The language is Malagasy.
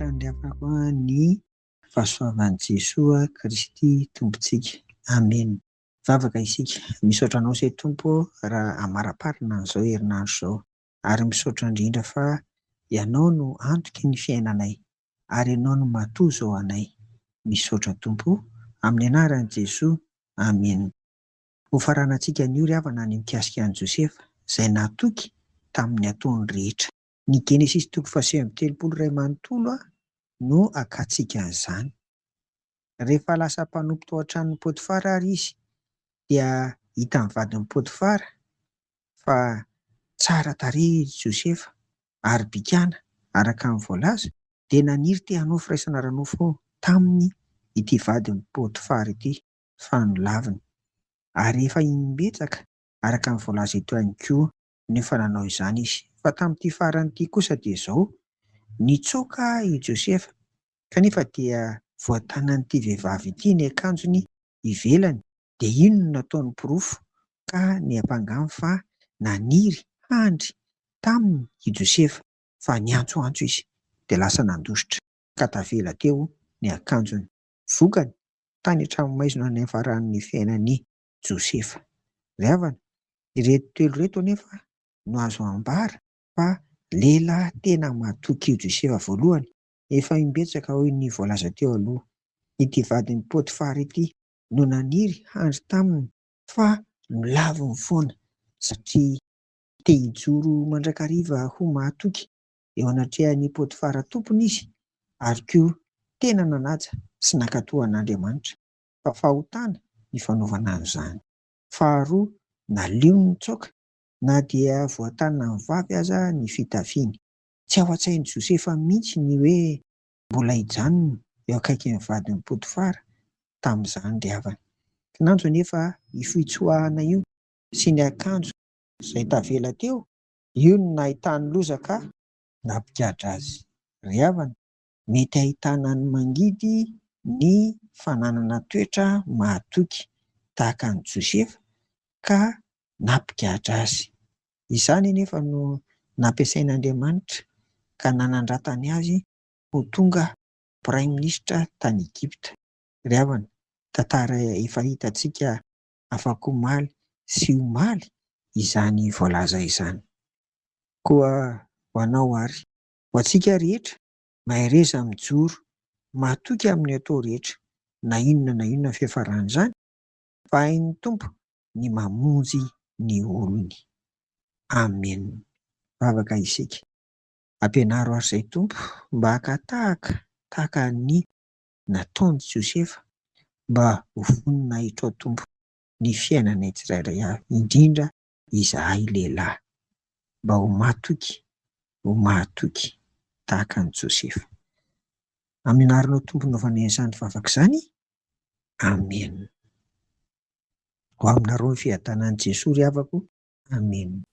Andriamanitra andriafako ny fahasoavan'i Jesoa Kristy Tompontsika. Amen. Vavaka isika, misaotra anao se Tompo raha amara-parina an'izao herinandro izao, ary misaotra indrindra fa ianao no antoky ny fiainanay, ary ianao no matoa izao anay. Misaotra Tompo, amin'ny anaran'i Jesoa. Amen. Ho faranantsika ny io ry havana ny mikasika an'i Josefa, izay natoky tamin'ny ataony rehetra. Ny Genesis 13:3 no akatsika an'izany. Rehefa lasa mpanompo tao an-tranon'i Potifara ary izy, dia hitan'ny vadin'i Potifara fa tsara tarehy Josefa ary bikana araka ny voalaza, dia naniry te hanao firaisana ara-nofo taminy ity vadin'i Potifara ity fa nolaviny. Ary efa imbetsaka araka ny voalaza eto ihany koa nefa nanao izany izy. Fa tamin'ity faran'ity kosa dia izao, nitsoaka i Josefa kanefa dia voatanan'ity vehivavy ity ny akanjony ivelany, dia iny no nataony porofo ka ny ampangamy fa naniry handry taminy i Josefa fa niantsoantso izy dia lasa nandositra ka tavela teo ny akanjony. Vokany tany an-tranomaizina ny avaran'ny fiainan'i Josefa. Ry havana, ireto telo reto anefa no azo ambara fa lehilahy tena matoky io Josefa voalohany. Efa imbetsaka hoy ny voalaza teo aloha, ity vadin'i Potifara ity no naniry handry taminy fa nolaviny foana satria te hijoro mandrakariva ho mahatoky eo anatrehan'i Potifara tompony izy, ary koa tena nanaja sy nankatohan'Andriamanitra fa fahotana ny fanaovana an'izany. Faharoa, naliony nitsoaka na dia voatanina ny vavy aza ny fitafiany. Tsy ao an-tsain'i Josefa mihitsy ny hoe mbola hijanona eo akaikin'ny vadin'i Potifara tamin'izany ry havana. Kinanjo anefa io fitsoahana io sy ny akanjo izay tavela teo, io no nahitany loza ka nampikatra azy. Ry havana, mety ahitana ny mangidy ny fananana toetra mahatoky tahaka an'i Josefa ka nampikatra azy. Izany anefa no nampiasain'Andriamanitra ka nanandratany azy ho tonga praiminisitra tany Egipta. Ry havana, tantara efa hitantsika afaka omaly sy omaly izany voalaza izany. Koa ho anao ary, ho antsika rehetra, mahay reza mijoro, mahatoky amin'ny atao rehetra, na inona ny fiafaran'izany, fa hain'ny Tompo ny mamonjy ny olony. Amen. Vavaka isika, ampianaro ary izay Tompo mba tahaka ny nataon'i Josefa, mba ho vonina ahitra ao Tompo ny fiainanay tsirairay avy, indrindra izahay lehilahy, mba ho mahatoky tahaka an'i Josefa. Amin'ny anaranao Tompo naovanay izany vavaka izany. Amen. Ho aminareo ny fiadanan'i Jesoa ry havako. Amen.